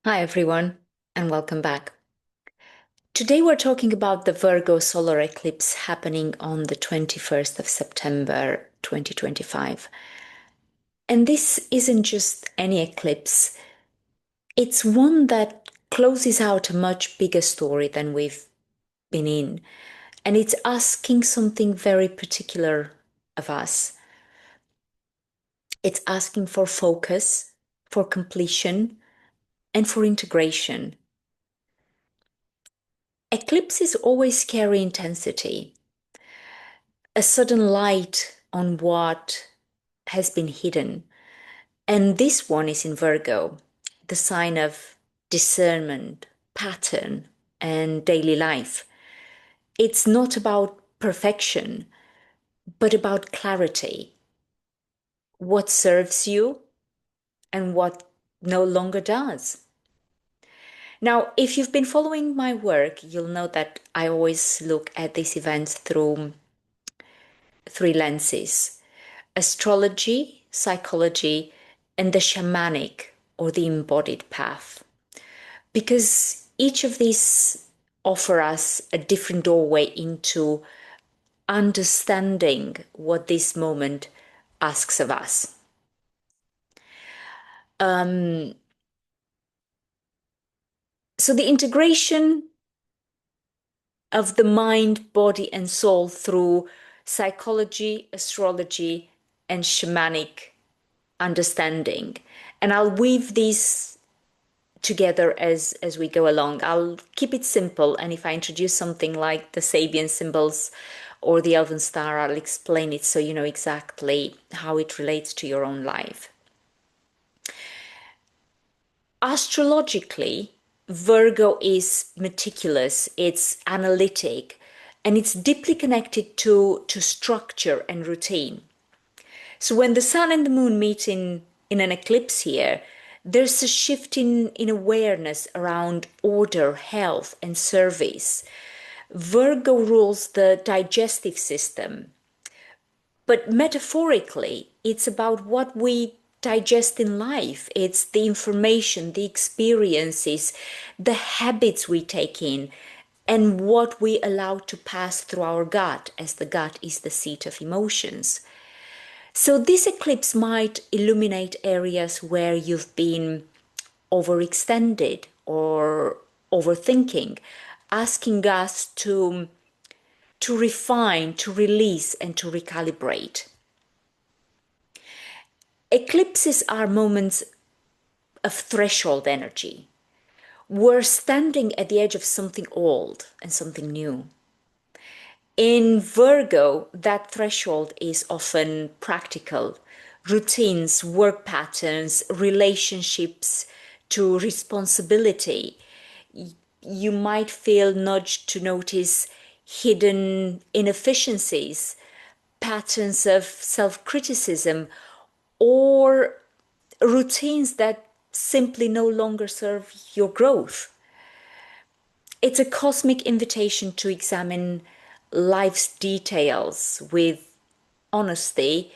Hi, everyone, and welcome back. Today, we're talking about the Virgo solar eclipse happening on the 21st of September 2025. And this isn't just any eclipse, it's one that closes out a much bigger story than we've been in. And it's asking something very particular of us. It's asking for focus, for completion, and for integration. Eclipses always carry intensity, a sudden light on what has been hidden. And this one is in Virgo, the sign of discernment, pattern, and daily life. It's not about perfection, but about clarity. What serves you and what no longer does. Now, if you've been following my work, you'll know that I always look at these events through three lenses: astrology, psychology, and the shamanic or the embodied path. Because each of these offer us a different doorway into understanding what this moment asks of us. Um, so the integration of the mind, body, and soul through psychology, astrology, and shamanic understanding. And I'll weave these together as we go along. I'll keep it simple, and if I introduce something like the Sabian symbols or the Elven Star, I'll explain it so you know exactly how it relates to your own life. Astrologically, Virgo is meticulous, it's analytic, and it's deeply connected to structure and routine. So when the sun and the moon meet in an eclipse here, there's a shift in awareness around order, health, and service. Virgo rules the digestive system, but metaphorically, it's about what we digest in life. It's the information, the experiences, the habits we take in, and what we allow to pass through our gut, as the gut is the seat of emotions. So, this eclipse might illuminate areas where you've been overextended or overthinking, asking us to refine, to release, and to recalibrate. Eclipses are moments of threshold energy. We're standing at the edge of something old and something new. In Virgo, that threshold is often practical: routines, work patterns, relationships to responsibility. You might feel nudged to notice hidden inefficiencies, patterns of self criticism, or routines that simply no longer serve your growth. It's a cosmic invitation to examine life's details with honesty,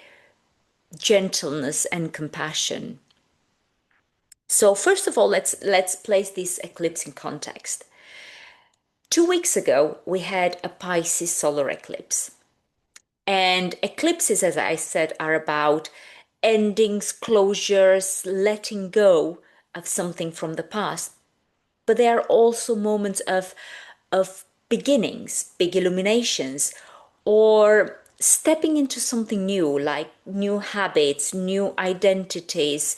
gentleness, and compassion. So first of all, let's place this eclipse in context. 2 weeks ago, we had a Pisces solar eclipse. And eclipses, as I said, are about endings, closures, letting go of something from the past. But they are also moments of beginnings, big illuminations, or stepping into something new, like new habits, new identities,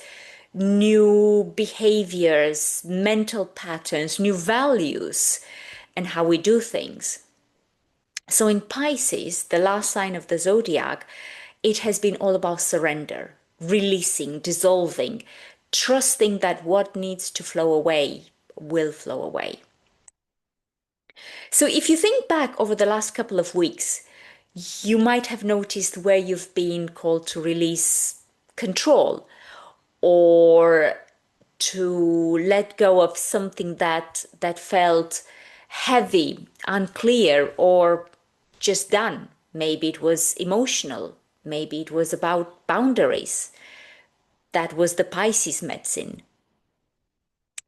new behaviors, mental patterns, new values, and how we do things. So in Pisces, the last sign of the zodiac, it has been all about surrender, releasing, dissolving, trusting that what needs to flow away will flow away. So if you think back over the last couple of weeks, you might have noticed where you've been called to release control or to let go of something that felt heavy, unclear, or just done. Maybe it was emotional, maybe it was about boundaries. That was the Pisces medicine.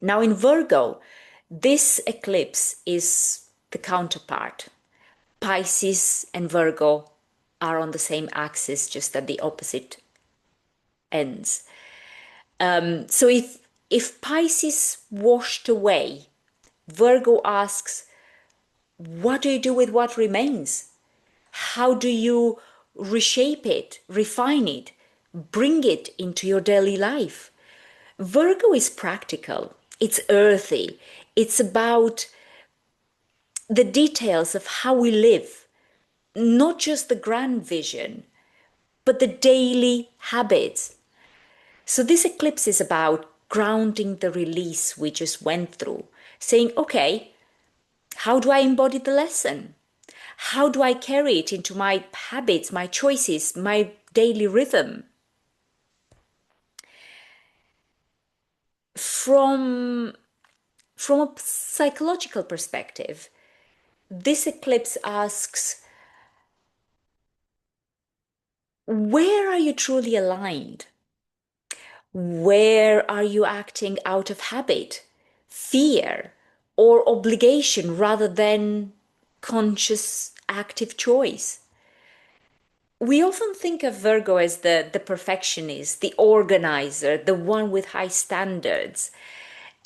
Now in Virgo, this eclipse is the counterpart. Pisces and Virgo are on the same axis, just at the opposite ends. So if Pisces washed away, Virgo asks, what do you do with what remains? How do you reshape it, refine it, bring it into your daily life? Virgo is practical, it's earthy, it's about the details of how we live, not just the grand vision, but the daily habits. So this eclipse is about grounding the release we just went through, saying, okay, how do I embody the lesson? How do I carry it into my habits, my choices, my daily rhythm? From a psychological perspective, this eclipse asks, where are you truly aligned? Where are you acting out of habit, fear, or obligation rather than conscious active choice? We often think of Virgo as the perfectionist, the organizer, the one with high standards.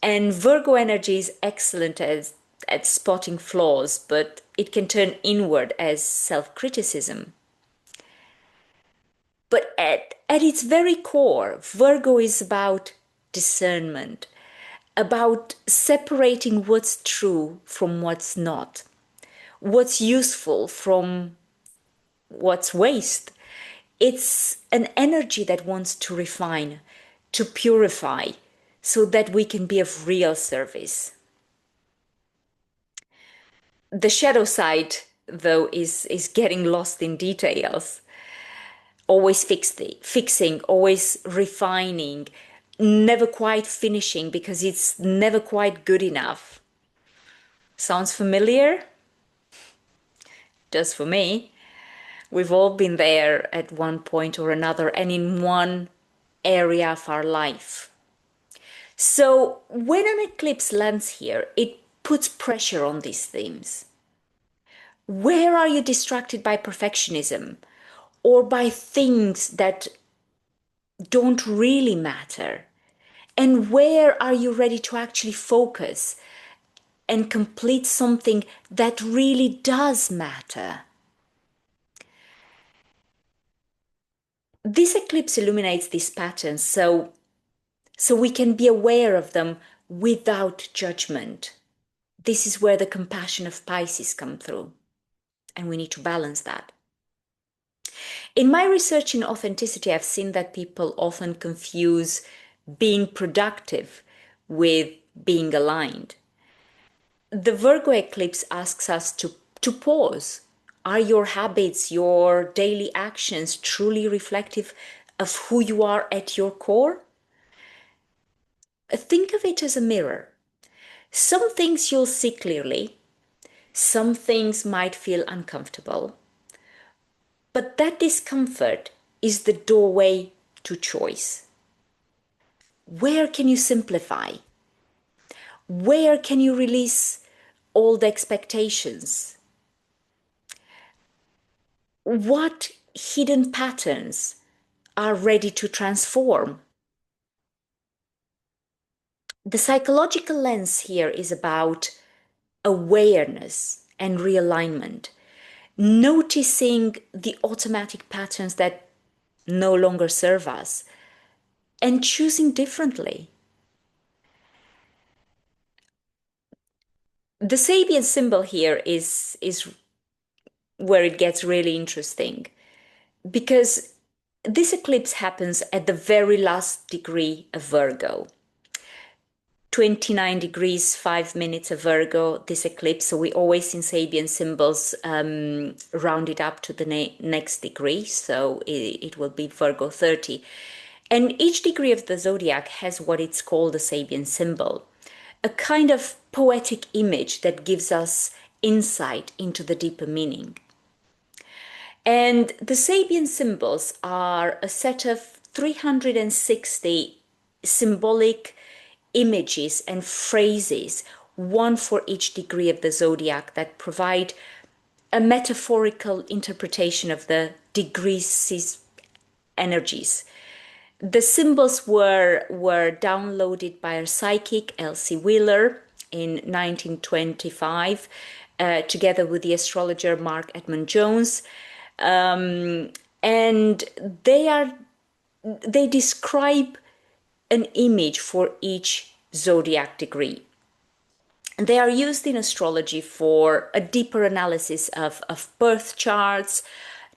And Virgo energy is excellent at spotting flaws, but it can turn inward as self-criticism. But at its very core, Virgo is about discernment, about separating what's true from what's not, what's useful from what's waste. It's an energy that wants to refine, to purify, so that we can be of real service. The shadow side, though, is getting lost in details, always fixing, always refining, never quite finishing because it's never quite good enough. Sounds familiar? Just for me. We've all been there at one point or another and in one area of our life. So when an eclipse lands here, it puts pressure on these themes. Where are you distracted by perfectionism or by things that don't really matter? And where are you ready to actually focus and complete something that really does matter? This eclipse illuminates these patterns so we can be aware of them without judgment. This is where the compassion of Pisces come through, and we need to balance that. In my research in authenticity, I've seen that people often confuse being productive with being aligned. The Virgo eclipse asks us to pause. Are your habits, your daily actions truly reflective of who you are at your core? Think of it as a mirror. Some things you'll see clearly, some things might feel uncomfortable, but that discomfort is the doorway to choice. Where can you simplify? Where can you release old expectations? What hidden patterns are ready to transform? The psychological lens here is about awareness and realignment, noticing the automatic patterns that no longer serve us and choosing differently. The Sabian symbol here is where it gets really interesting because this eclipse happens at the very last degree of Virgo. 29 degrees, 5 minutes of Virgo, this eclipse. So we always in Sabian symbols round it up to the next degree. So it will be Virgo 30. And each degree of the zodiac has what it's called a Sabian symbol, a kind of poetic image that gives us insight into the deeper meaning. And the Sabian symbols are a set of 360 symbolic images and phrases, one for each degree of the zodiac, that provide a metaphorical interpretation of the degrees' energies. The symbols were downloaded by our psychic Elsie Wheeler in 1925, together with the astrologer Mark Edmund Jones, and they describe an image for each zodiac degree. They are used in astrology for a deeper analysis of birth charts,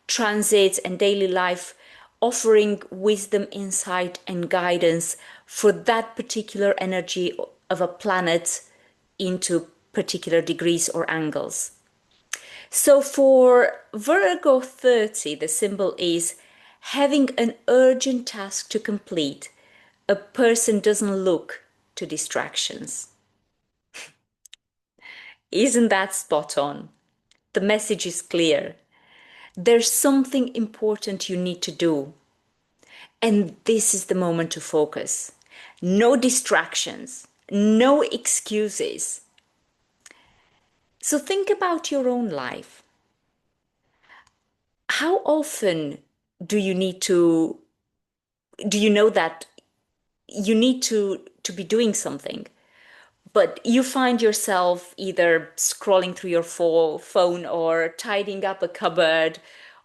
transits, and daily life, offering wisdom, insight, and guidance for that particular energy of a planet into particular degrees or angles. So for Virgo 30, the symbol is having an urgent task to complete. A person doesn't look to distractions. Isn't that spot on? The message is clear. There's something important you need to do. And this is the moment to focus. No distractions, no excuses. So think about your own life. How often do you know that you need to be doing something, but you find yourself either scrolling through your phone or tidying up a cupboard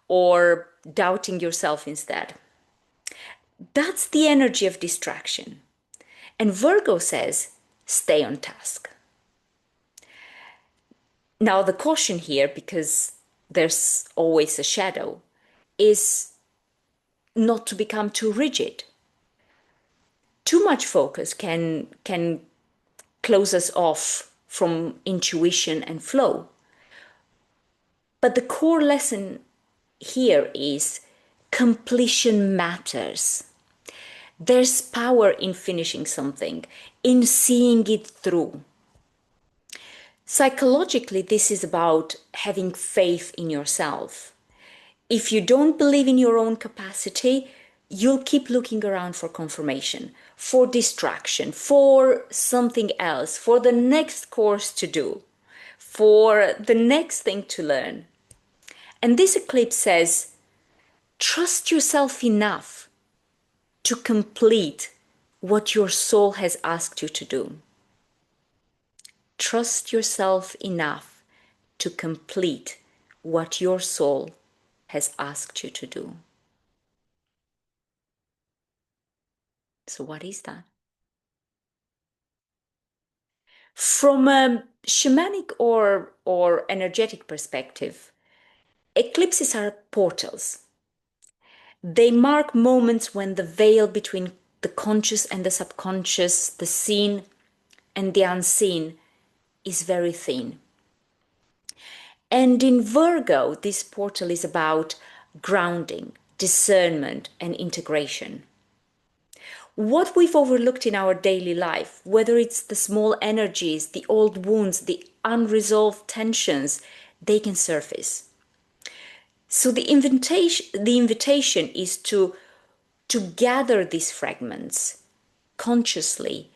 or doubting yourself instead? That's the energy of distraction. And Virgo says, stay on task. Now, the caution here, because there's always a shadow, is not to become too rigid. Too much focus can close us off from intuition and flow. But the core lesson here is completion matters. There's power in finishing something, in seeing it through. Psychologically, this is about having faith in yourself. If you don't believe in your own capacity, you'll keep looking around for confirmation, for distraction, for something else, for the next course to do, for the next thing to learn. And this eclipse says, trust yourself enough to complete what your soul has asked you to do. Trust yourself enough to complete what your soul has asked you to do. So what is that? From a shamanic or energetic perspective, eclipses are portals. They mark moments when the veil between the conscious and the subconscious, the seen and the unseen, is very thin. And in Virgo, this portal is about grounding, discernment, and integration. What we've overlooked in our daily life, whether it's the small energies, the old wounds, the unresolved tensions, they can surface. So the invitation is to gather these fragments consciously,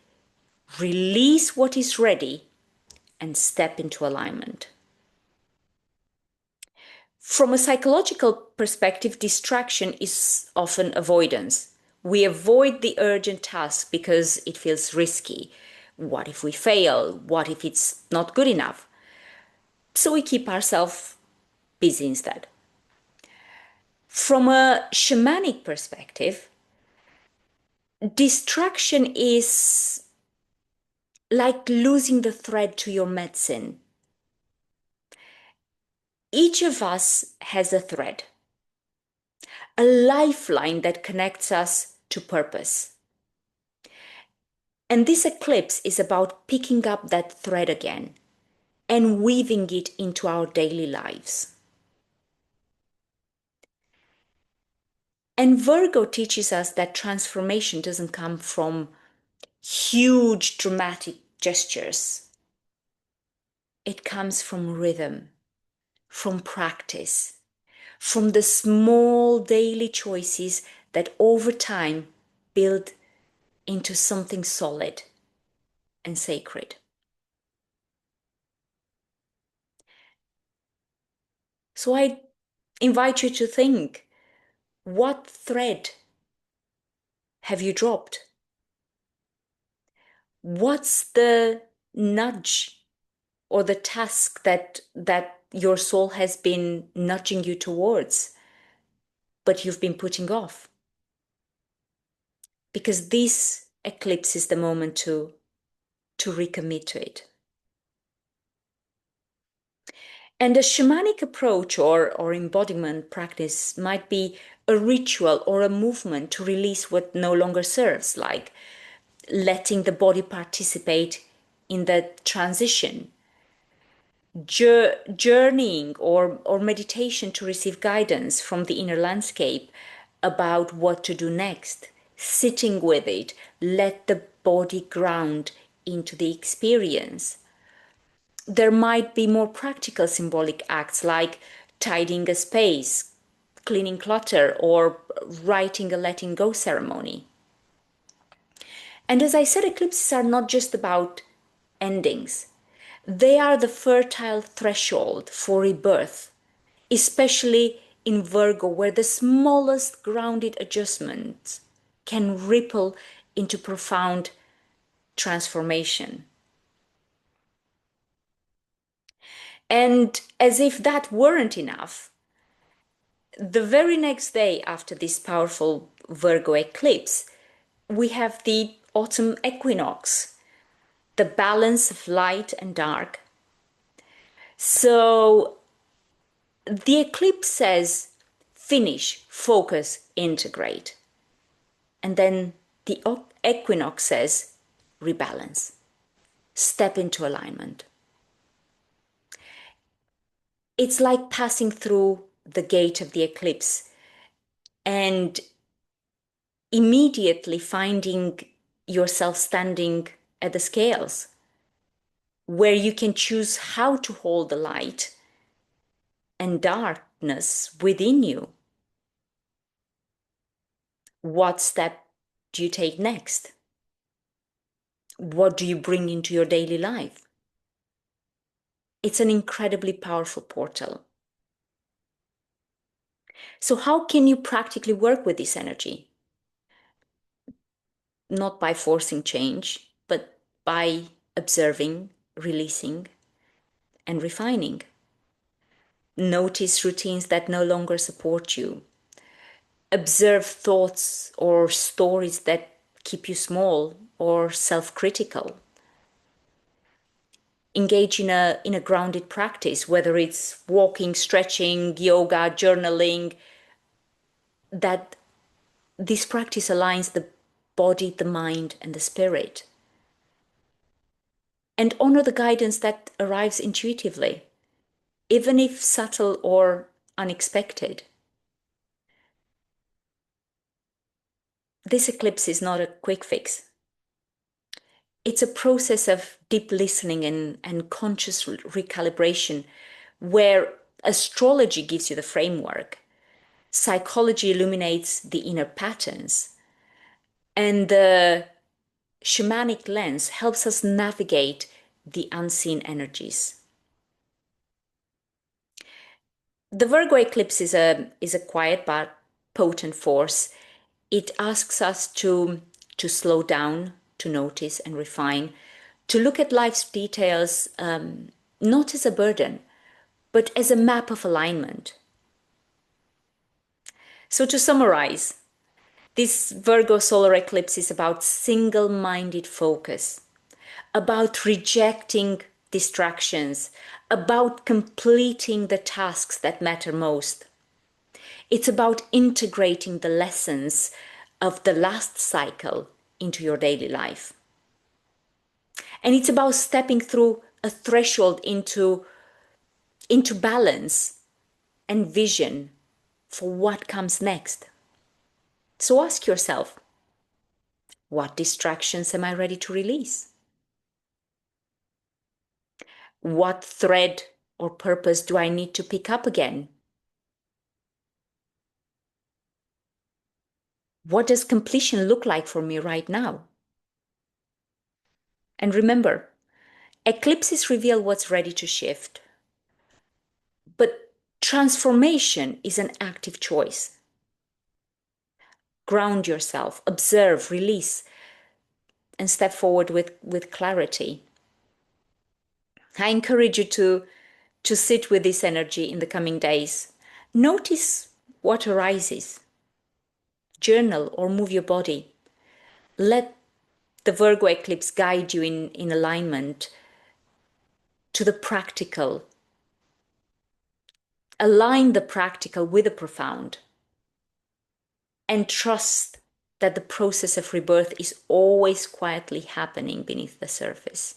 release what is ready, and step into alignment. From a psychological perspective, distraction is often avoidance. We avoid the urgent task because it feels risky. What if we fail? What if it's not good enough? So we keep ourselves busy instead. From a shamanic perspective, distraction is like losing the thread to your medicine. Each of us has a thread, a lifeline that connects us to purpose. And this eclipse is about picking up that thread again and weaving it into our daily lives. And Virgo teaches us that transformation doesn't come from huge dramatic gestures. It comes from rhythm, from practice, from the small daily choices that over time build into something solid, and sacred. So I invite you to think, what thread have you dropped? What's the nudge or the task that your soul has been nudging you towards, but you've been putting off? Because this eclipse is the moment to recommit to it. And a shamanic approach or embodiment practice might be a ritual or a movement to release what no longer serves, like letting the body participate in the transition, journeying or meditation to receive guidance from the inner landscape about what to do next, sitting with it, let the body ground into the experience. There might be more practical symbolic acts like tidying a space, cleaning clutter, or writing a letting go ceremony. And as I said, eclipses are not just about endings. They are the fertile threshold for rebirth, especially in Virgo, where the smallest grounded adjustments can ripple into profound transformation. And as if that weren't enough, the very next day after this powerful Virgo eclipse, we have the autumn equinox, the balance of light and dark. So the eclipse says finish, focus, integrate. And then the equinox says rebalance, step into alignment. It's like passing through the gate of the eclipse and immediately finding yourself standing at the scales where you can choose how to hold the light and darkness within you. What step do you take next? What do you bring into your daily life? It's an incredibly powerful portal. So, how can you practically work with this energy? Not by forcing change, but by observing, releasing, and refining. Notice routines that no longer support you. Observe thoughts or stories that keep you small or self-critical. Engage in a grounded practice, whether it's walking, stretching, yoga, journaling, that this practice aligns the body, the mind, and the spirit. And honor the guidance that arrives intuitively, even if subtle or unexpected. This eclipse is not a quick fix. It's a process of deep listening and conscious recalibration, where astrology gives you the framework, psychology illuminates the inner patterns, and the shamanic lens helps us navigate the unseen energies. The Virgo eclipse is a quiet but potent force. It asks us to slow down, to notice and refine, to look at life's details not as a burden, but as a map of alignment. So, to summarize, this Virgo solar eclipse is about single minded focus, about rejecting distractions, about completing the tasks that matter most. It's about integrating the lessons of the last cycle into your daily life. And it's about stepping through a threshold into balance and vision for what comes next. So ask yourself, what distractions am I ready to release? What thread or purpose do I need to pick up again? What does completion look like for me right now? And remember, eclipses reveal what's ready to shift, but transformation is an active choice. Ground yourself, observe, release, and step forward with clarity. I encourage you to sit with this energy in the coming days. Notice what arises. Journal or move your body. Let the Virgo eclipse guide you in alignment to the practical. Align the practical with the profound. And trust that the process of rebirth is always quietly happening beneath the surface.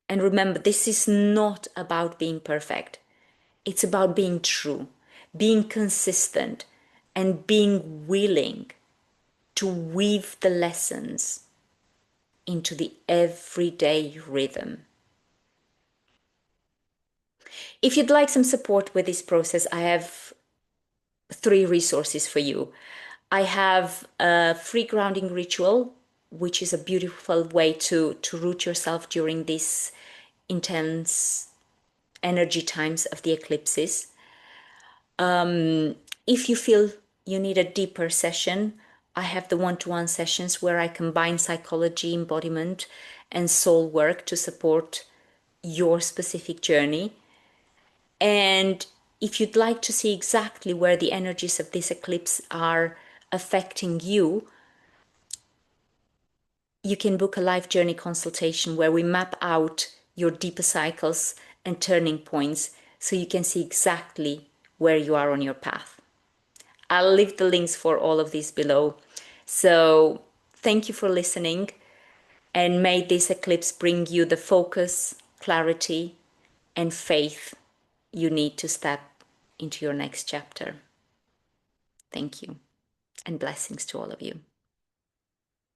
And remember, this is not about being perfect. It's about being true, being consistent, and being willing to weave the lessons into the everyday rhythm. If you'd like some support with this process, I have 3 resources for you. I have a free grounding ritual, which is a beautiful way to root yourself during these intense energy times of the eclipses. If you feel you need a deeper session, I have the one-to-one sessions where I combine psychology, embodiment, and soul work to support your specific journey. And if you'd like to see exactly where the energies of this eclipse are affecting you, you can book a life journey consultation where we map out your deeper cycles and turning points so you can see exactly where you are on your path. I'll leave the links for all of these below. So thank you for listening, and may this eclipse bring you the focus, clarity, and faith you need to step into your next chapter. Thank you, and blessings to all of you.